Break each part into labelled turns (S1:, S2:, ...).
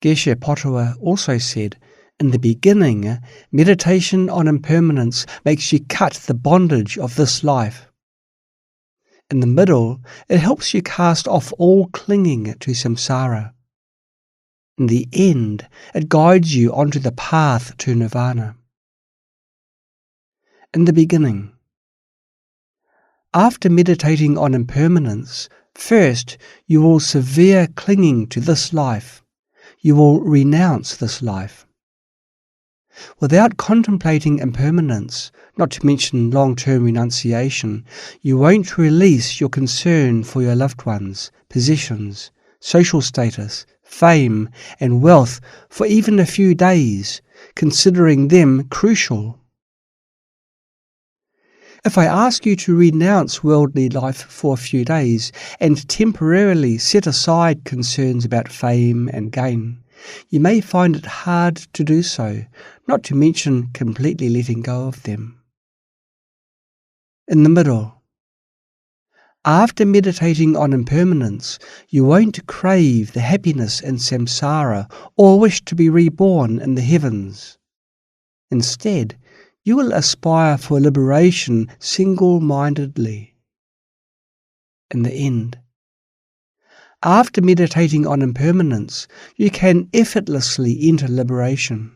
S1: Geshe Potowa also said, in the beginning, meditation on impermanence makes you cut the bondage of this life. In the middle, it helps you cast off all clinging to samsara. In the end, it guides you onto the path to nirvana. In the beginning. After meditating on impermanence, first you will sever clinging to this life. You will renounce this life. Without contemplating impermanence, not to mention long-term renunciation, you won't release your concern for your loved ones, possessions, social status, fame, and wealth for even a few days, considering them crucial. If I ask you to renounce worldly life for a few days and temporarily set aside concerns about fame and gain, you may find it hard to do so, not to mention completely letting go of them. In the middle. After meditating on impermanence, you won't crave the happiness in samsara or wish to be reborn in the heavens. Instead, you will aspire for liberation single-mindedly. In the end. After meditating on impermanence, you can effortlessly enter liberation.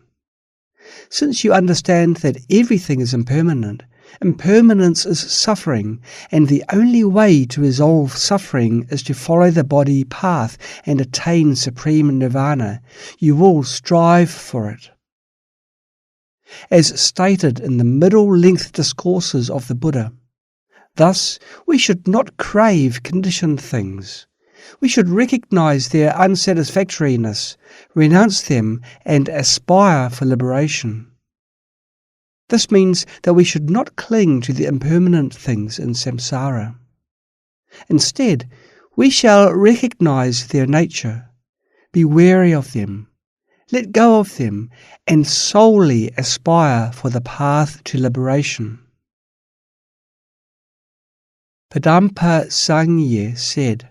S1: Since you understand that everything is impermanent, impermanence is suffering, and the only way to resolve suffering is to follow the body path and attain supreme nirvana, you will strive for it. As stated in the middle-length discourses of the Buddha, thus we should not crave conditioned things. We should recognize their unsatisfactoriness, renounce them, and aspire for liberation. This means that we should not cling to the impermanent things in samsara. Instead, we shall recognize their nature, be wary of them, let go of them, and solely aspire for the path to liberation. Padampa Sangye said,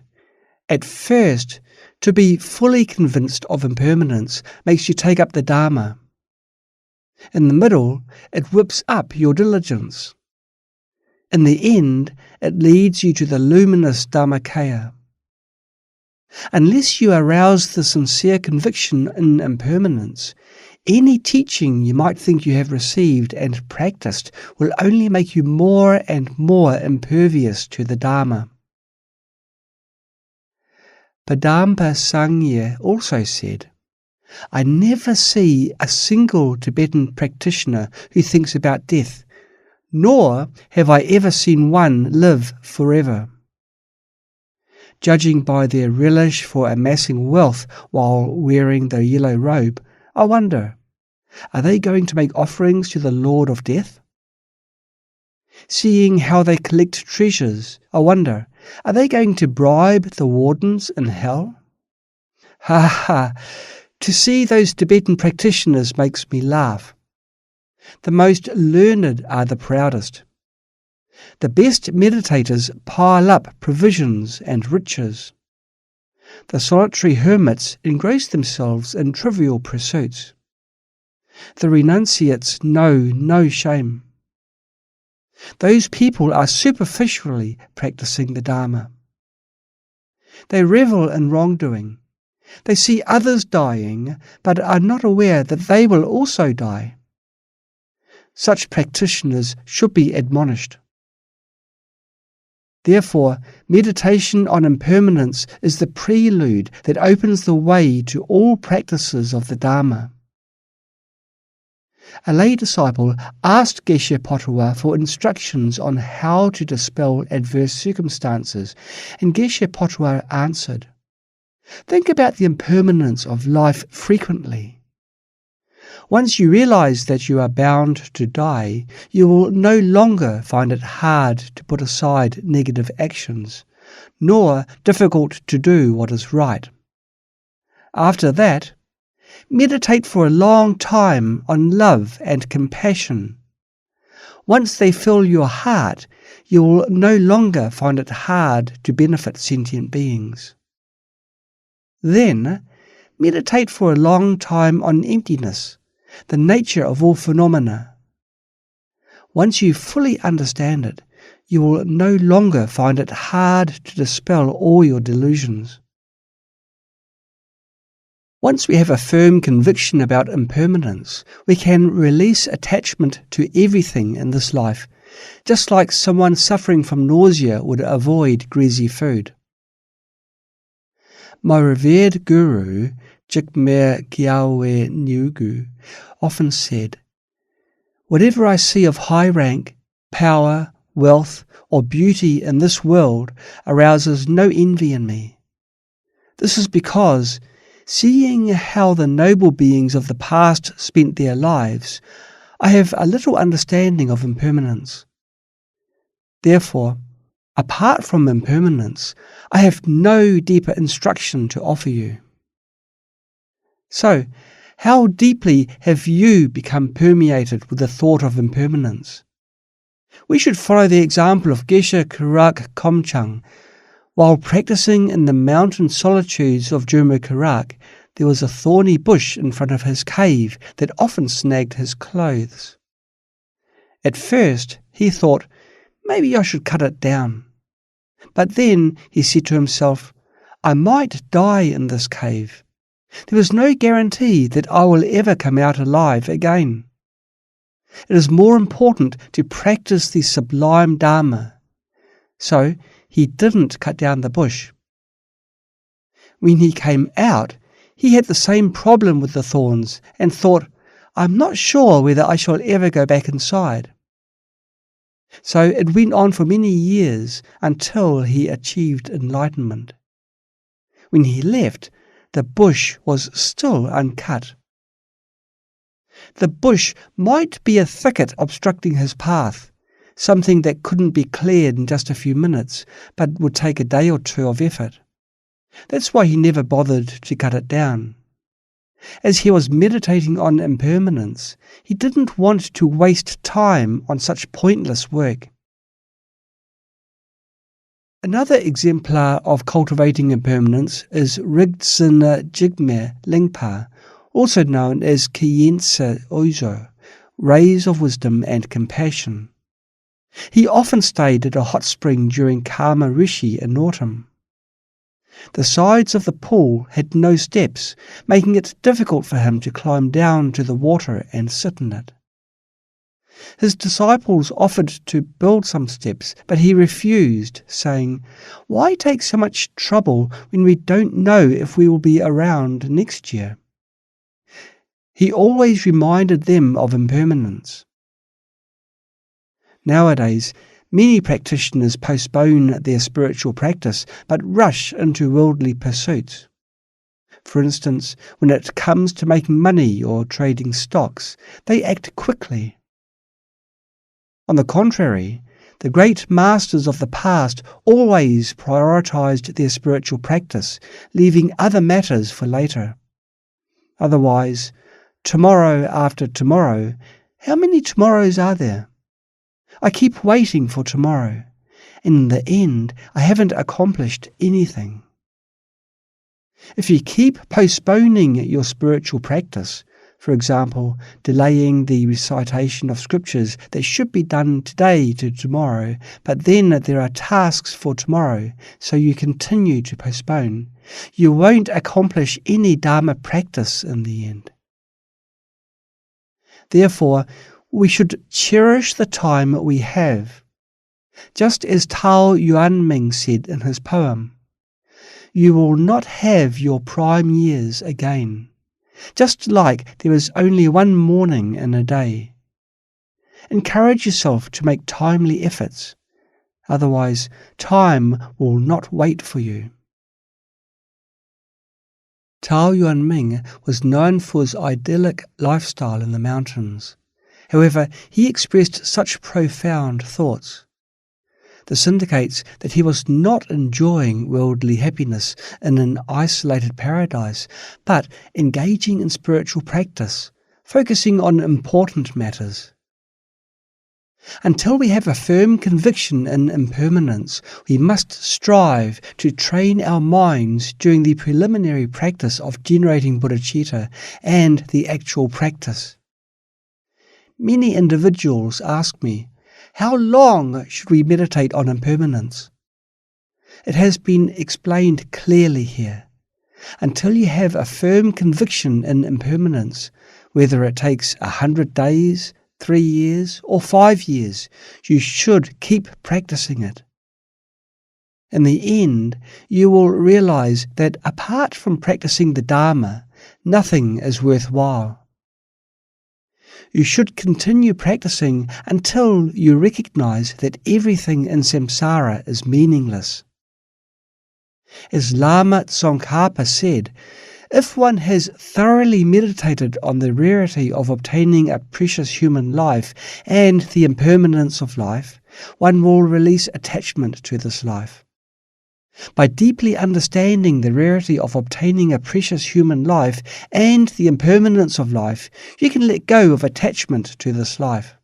S1: at first, to be fully convinced of impermanence makes you take up the Dharma. In the middle, it whips up your diligence. In the end, it leads you to the luminous Dharmakaya. Unless you arouse the sincere conviction in impermanence, any teaching you might think you have received and practiced will only make you more and more impervious to the Dharma. Padampa Sangye also said, I never see a single Tibetan practitioner who thinks about death, nor have I ever seen one live forever. Judging by their relish for amassing wealth while wearing the yellow robe, I wonder, are they going to make offerings to the Lord of Death? Seeing how they collect treasures, I wonder, are they going to bribe the wardens in hell? Ha ha! To see those Tibetan practitioners makes me laugh. The most learned are the proudest. The best meditators pile up provisions and riches. The solitary hermits engross themselves in trivial pursuits. The renunciates know no shame. Those people are superficially practicing the Dharma. They revel in wrongdoing. They see others dying, but are not aware that they will also die. Such practitioners should be admonished. Therefore, meditation on impermanence is the prelude that opens the way to all practices of the Dharma. A lay disciple asked Geshe Potowa for instructions on how to dispel adverse circumstances, and Geshe Potowa answered, think about the impermanence of life frequently. Once you realize that you are bound to die, you will no longer find it hard to put aside negative actions, nor difficult to do what is right. After that, meditate for a long time on love and compassion. Once they fill your heart, you will no longer find it hard to benefit sentient beings. Then, meditate for a long time on emptiness, the nature of all phenomena. Once you fully understand it, you will no longer find it hard to dispel all your delusions. Once we have a firm conviction about impermanence, we can release attachment to everything in this life, just like someone suffering from nausea would avoid greasy food. My revered guru, Jigme Gyalwe Nyugu, often said, "Whatever I see of high rank, power, wealth, or beauty in this world arouses no envy in me. This is because, seeing how the noble beings of the past spent their lives, I have a little understanding of impermanence. Therefore, apart from impermanence, I have no deeper instruction to offer you." So, how deeply have you become permeated with the thought of impermanence? We should follow the example of Geshe Karak Komchang. While practicing in the mountain solitudes of Jurma Karak, there was a thorny bush in front of his cave that often snagged his clothes. At first, he thought, maybe I should cut it down. But then he said to himself, I might die in this cave. There is no guarantee that I will ever come out alive again. It is more important to practice the sublime Dharma. So he didn't cut down the bush. When he came out, he had the same problem with the thorns and thought, I'm not sure whether I shall ever go back inside. So it went on for many years until he achieved enlightenment. When he left, the bush was still uncut. The bush might be a thicket obstructing his path, something that couldn't be cleared in just a few minutes, but would take a day or two of effort. That's why he never bothered to cut it down. As he was meditating on impermanence, he didn't want to waste time on such pointless work. Another exemplar of cultivating impermanence is Rigdzin Jigme Lingpa, also known as Kyense Ozo, Rays of Wisdom and Compassion. He often stayed at a hot spring during Karma Rishi in autumn. The sides of the pool had no steps, making it difficult for him to climb down to the water and sit in it. His disciples offered to build some steps, but he refused, saying, Why take so much trouble when we don't know if we will be around next year? He always reminded them of impermanence. Nowadays, many practitioners postpone their spiritual practice but rush into worldly pursuits. For instance, when it comes to making money or trading stocks, they act quickly. On the contrary, the great masters of the past always prioritized their spiritual practice, leaving other matters for later. Otherwise, tomorrow after tomorrow, how many tomorrows are there? I keep waiting for tomorrow, and in the end, I haven't accomplished anything. If you keep postponing your spiritual practice, for example, delaying the recitation of scriptures that should be done today to tomorrow, but then there are tasks for tomorrow, so you continue to postpone, you won't accomplish any Dharma practice in the end. Therefore, we should cherish the time we have. Just as Tao Yiming said in his poem, you will not have your prime years again, just like there is only one morning in a day. Encourage yourself to make timely efforts, otherwise time will not wait for you. Tao Yiming was known for his idyllic lifestyle in the mountains. However, he expressed such profound thoughts. This indicates that he was not enjoying worldly happiness in an isolated paradise, but engaging in spiritual practice, focusing on important matters. Until we have a firm conviction in impermanence, we must strive to train our minds during the preliminary practice of generating bodhicitta and the actual practice. Many individuals ask me, how long should we meditate on impermanence? It has been explained clearly here. Until you have a firm conviction in impermanence, whether it takes 100 days, 3 years, or 5 years, you should keep practicing it. In the end, you will realize that apart from practicing the Dharma, nothing is worthwhile. You should continue practicing until you recognize that everything in samsara is meaningless. As Lama Tsongkhapa said, if one has thoroughly meditated on the rarity of obtaining a precious human life and the impermanence of life, one will release attachment to this life. By deeply understanding the rarity of obtaining a precious human life and the impermanence of life, you can let go of attachment to this life.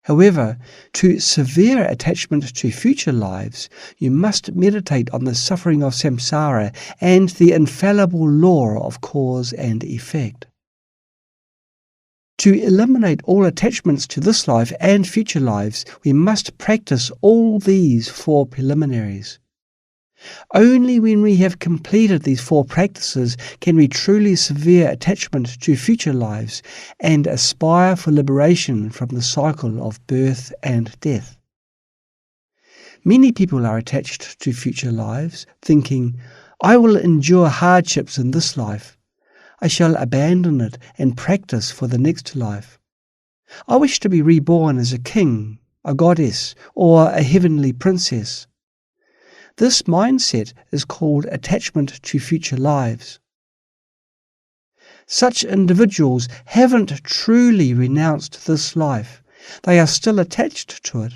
S1: However, to severe attachment to future lives, you must meditate on the suffering of samsara and the infallible law of cause and effect. To eliminate all attachments to this life and future lives, we must practice all these 4 preliminaries. Only when we have completed these 4 practices can we truly sever attachment to future lives and aspire for liberation from the cycle of birth and death. Many people are attached to future lives, thinking, I will endure hardships in this life. I shall abandon it and practice for the next life. I wish to be reborn as a king, a goddess, or a heavenly princess. This mindset is called attachment to future lives. Such individuals haven't truly renounced this life. They are still attached to it.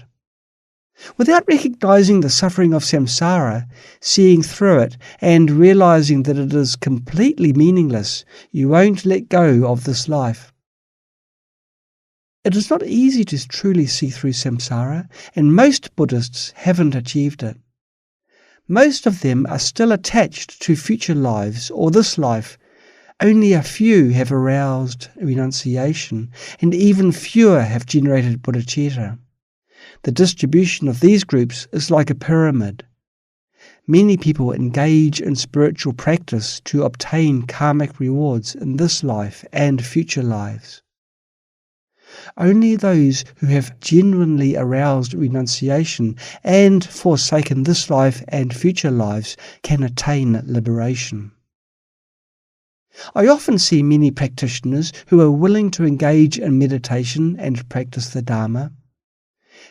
S1: Without recognizing the suffering of samsara, seeing through it, and realizing that it is completely meaningless, you won't let go of this life. It is not easy to truly see through samsara, and most Buddhists haven't achieved it. Most of them are still attached to future lives or this life. Only a few have aroused renunciation, and even fewer have generated bodhicitta. The distribution of these groups is like a pyramid. Many people engage in spiritual practice to obtain karmic rewards in this life and future lives. Only those who have genuinely aroused renunciation and forsaken this life and future lives can attain liberation. I often see many practitioners who are willing to engage in meditation and practice the Dharma.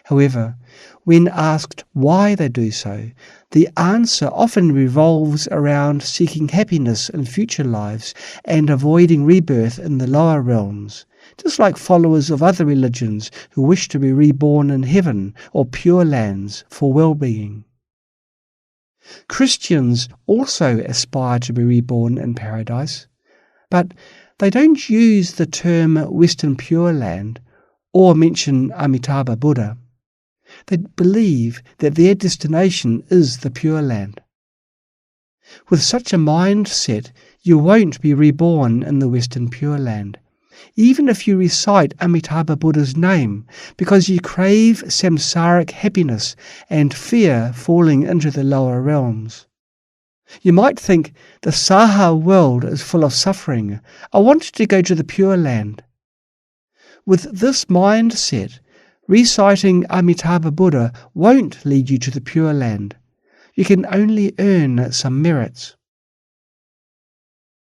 S1: However, when asked why they do so, the answer often revolves around seeking happiness in future lives and avoiding rebirth in the lower realms, just like followers of other religions who wish to be reborn in heaven or Purelands for well-being. Christians also aspire to be reborn in paradise, but they don't use the term Western Pure Land or mention Amitabha Buddha. They believe that their destination is the Pure Land. With such a mindset, you won't be reborn in the Western Pure Land, even if you recite Amitabha Buddha's name, because you crave samsaric happiness and fear falling into the lower realms. You might think, the Saha world is full of suffering. I want to go to the Pure Land. With this mindset, reciting Amitabha Buddha won't lead you to the Pure Land. You can only earn some merits.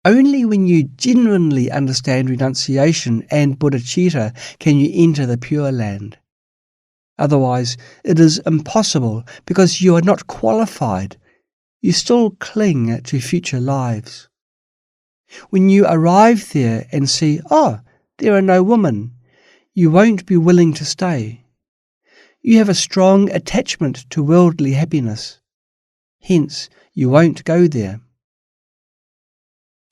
S1: Only when you genuinely understand renunciation and bodhicitta can you enter the Pure Land. Otherwise, it is impossible because you are not qualified. You still cling to future lives. When you arrive there and see, there are no women, you won't be willing to stay. You have a strong attachment to worldly happiness. Hence, you won't go there.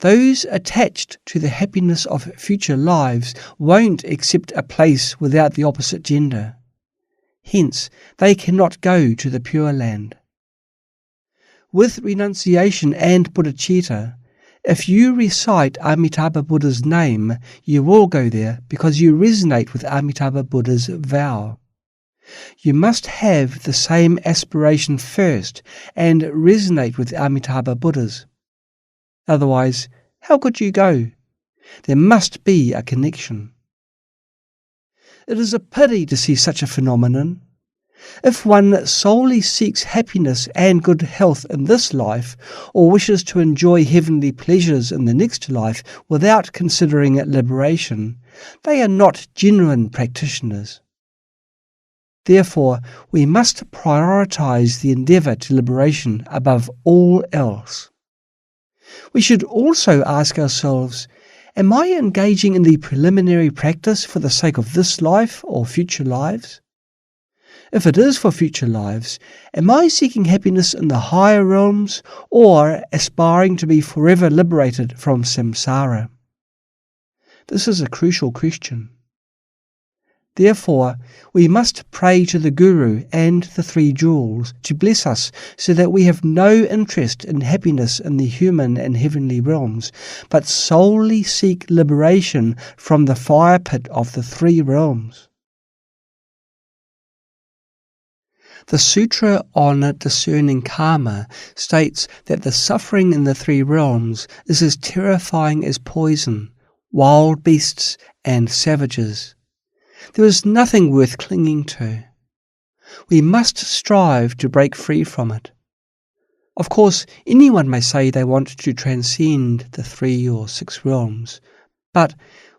S1: Those attached to the happiness of future lives won't accept a place without the opposite gender. Hence, they cannot go to the Pure Land. With renunciation and bodhicitta, if you recite Amitabha Buddha's name, you will go there because you resonate with Amitabha Buddha's vow. You must have the same aspiration first and resonate with Amitabha Buddha's. Otherwise, how could you go? There must be a connection. It is a pity to see such a phenomenon. If one solely seeks happiness and good health in this life, or wishes to enjoy heavenly pleasures in the next life without considering liberation, they are not genuine practitioners. Therefore, we must prioritize the endeavour to liberation above all else. We should also ask ourselves, am I engaging in the preliminary practice for the sake of this life or future lives? If it is for future lives, am I seeking happiness in the higher realms or aspiring to be forever liberated from samsara? This is a crucial question. Therefore, we must pray to the Guru and the Three Jewels to bless us so that we have no interest in happiness in the human and heavenly realms, but solely seek liberation from the fire pit of the three realms. The Sutra on Discerning Karma states that the suffering in the three realms is as terrifying as poison, wild beasts, and savages. There is nothing worth clinging to. We must strive to break free from it. Of course, anyone may say they want to transcend the 3 or 6 realms, but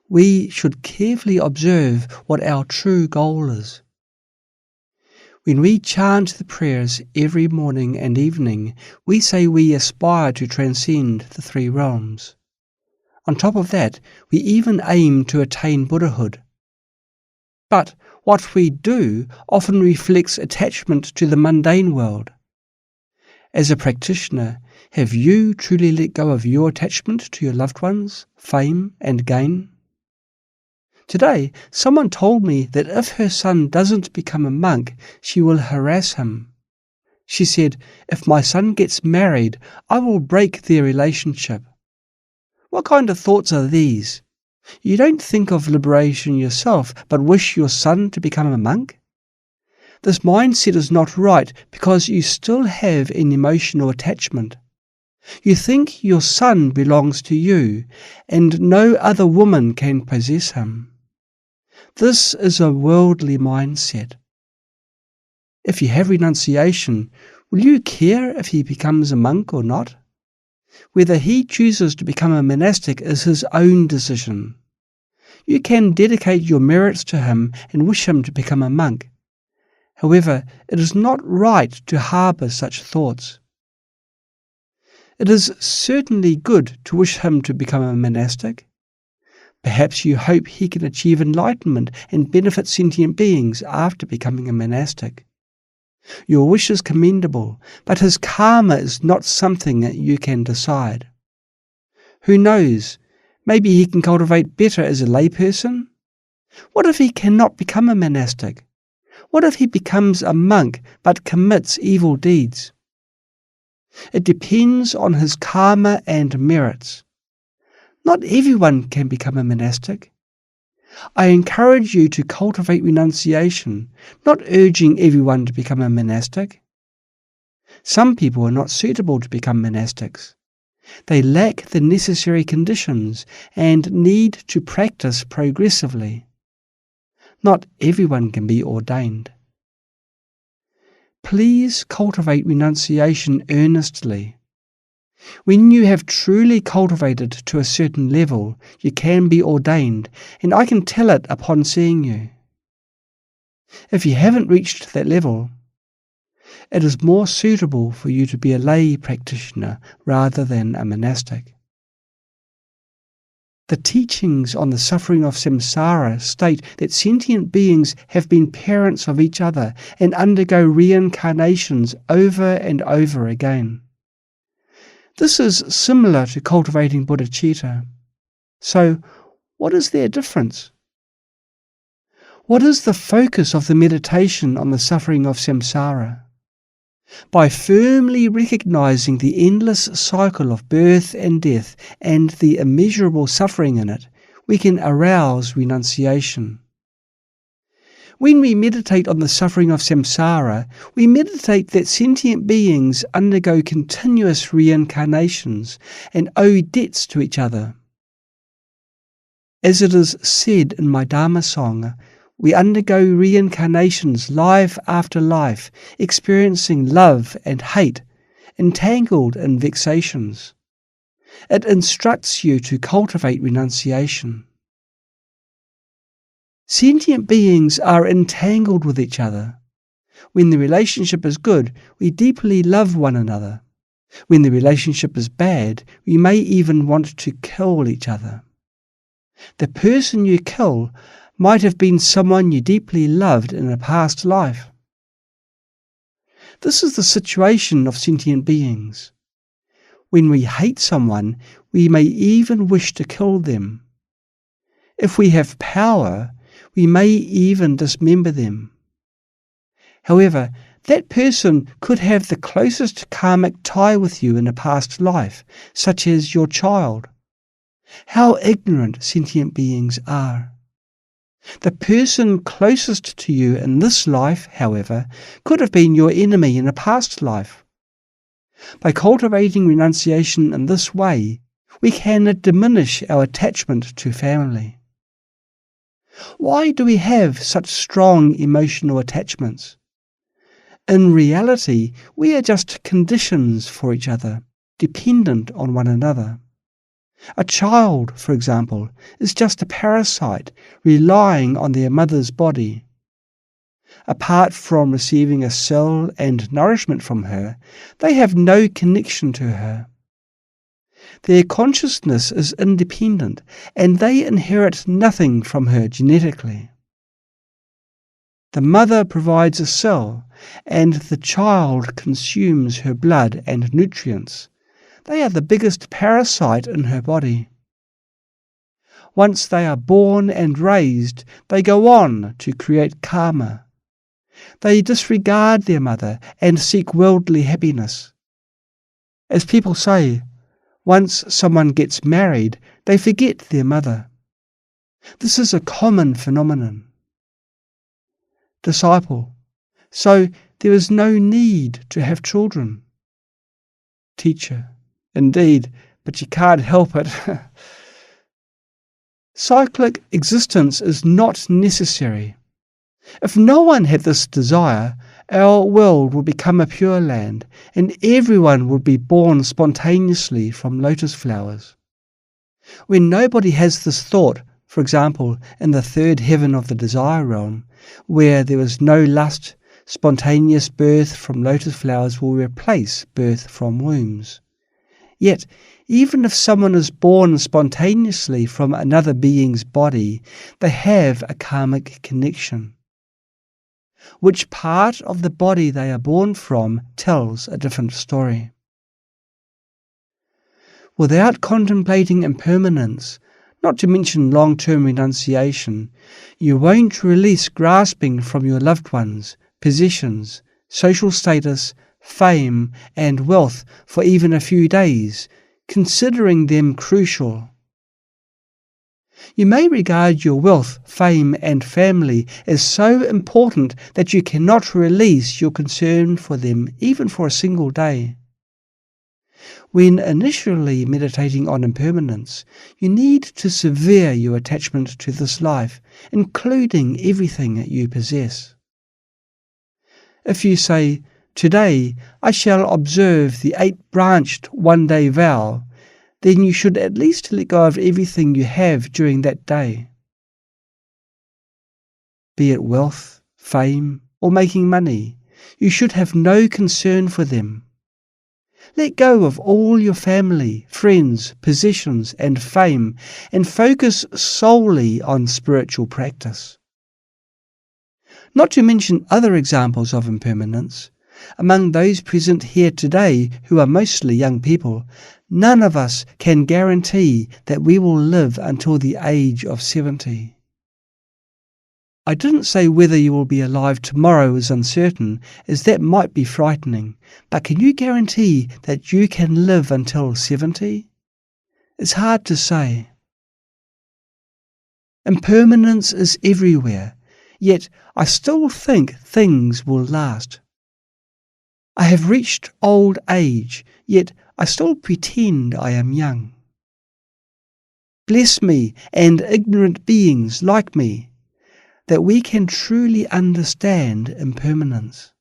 S1: we should carefully observe what our true goal is. When we chant the prayers every morning and evening, we say we aspire to transcend the 3 realms. On top of that, we even aim to attain Buddhahood. But what we do often reflects attachment to the mundane world. As a practitioner, have you truly let go of your attachment to your loved ones, fame and gain? Today, someone told me that if her son doesn't become a monk, she will harass him. She said, "If my son gets married, I will break their relationship." What kind of thoughts are these? You don't think of liberation yourself, but wish your son to become a monk? This mindset is not right because you still have an emotional attachment. You think your son belongs to you, and no other woman can possess him. This is a worldly mindset. If you have renunciation, will you care if he becomes a monk or not? Whether he chooses to become a monastic is his own decision. You can dedicate your merits to him and wish him to become a monk. However, it is not right to harbour such thoughts. It is certainly good to wish him to become a monastic. Perhaps you hope he can achieve enlightenment and benefit sentient beings after becoming a monastic. Your wish is commendable, but his karma is not something that you can decide. Who knows, maybe he can cultivate better as a layperson? What if he cannot become a monastic? What if he becomes a monk but commits evil deeds? It depends on his karma and merits. Not everyone can become a monastic. I encourage you to cultivate renunciation, not urging everyone to become a monastic. Some people are not suitable to become monastics. They lack the necessary conditions and need to practice progressively. Not everyone can be ordained. Please cultivate renunciation earnestly. When you have truly cultivated to a certain level, you can be ordained, and I can tell it upon seeing you. If you haven't reached that level, it is more suitable for you to be a lay practitioner rather than a monastic. The teachings on the suffering of samsara state that sentient beings have been parents of each other and undergo reincarnations over and over again. This is similar to cultivating bodhicitta. So, what is their difference? What is the focus of the meditation on the suffering of samsara? By firmly recognizing the endless cycle of birth and death and the immeasurable suffering in it, we can arouse renunciation. When we meditate on the suffering of samsara, we meditate that sentient beings undergo continuous reincarnations and owe debts to each other. As it is said in my Dharma song, we undergo reincarnations life after life, experiencing love and hate, entangled in vexations. It instructs you to cultivate renunciation. Sentient beings are entangled with each other. When the relationship is good, we deeply love one another. When the relationship is bad, we may even want to kill each other. The person you kill might have been someone you deeply loved in a past life. This is the situation of sentient beings. When we hate someone, we may even wish to kill them. If we have power, we may even dismember them. However, that person could have the closest karmic tie with you in a past life, such as your child. How ignorant sentient beings are. The person closest to you in this life, however, could have been your enemy in a past life. By cultivating renunciation in this way, we can diminish our attachment to family. Why do we have such strong emotional attachments? In reality, we are just conditions for each other, dependent on one another. A child, for example, is just a parasite relying on their mother's body. Apart from receiving a cell and nourishment from her, they have no connection to her. Their consciousness is independent, and they inherit nothing from her genetically. The mother provides a cell, and the child consumes her blood and nutrients. They are the biggest parasite in her body. Once they are born and raised, they go on to create karma. They disregard their mother and seek worldly happiness. As people say, once someone gets married, they forget their mother. This is a common phenomenon. Disciple: so there is no need to have children. Teacher: indeed, but you can't help it. Cyclic existence is not necessary. If no one had this desire, our world would become a Pureland, and everyone would be born spontaneously from lotus flowers. When nobody has this thought, for example, in the third heaven of the desire realm, where there is no lust, spontaneous birth from lotus flowers will replace birth from wombs. Yet, even if someone is born spontaneously from another being's body, they have a karmic connection. Which part of the body they are born from tells a different story. Without contemplating impermanence, not to mention long-term renunciation, you won't release grasping from your loved ones, possessions, social status, fame, and wealth for even a few days, considering them crucial. You may regard your wealth, fame, and family as so important that you cannot release your concern for them even for a single day. When initially meditating on impermanence, you need to sever your attachment to this life, including everything you possess. If you say, "Today I shall observe the 8-branched one-day vow," then you should at least let go of everything you have during that day. Be it wealth, fame, or making money, you should have no concern for them. Let go of all your family, friends, possessions, and fame, and focus solely on spiritual practice. Not to mention other examples of impermanence, Among those present here today, who are mostly young people, none of us can guarantee that we will live until the age of 70. I didn't say whether you will be alive tomorrow is uncertain, as that might be frightening, but can you guarantee that you can live until 70? It's hard to say. Impermanence is everywhere, yet I still think things will last. I have reached old age, yet I still pretend I am young. Bless me and ignorant beings like me, that we can truly understand impermanence.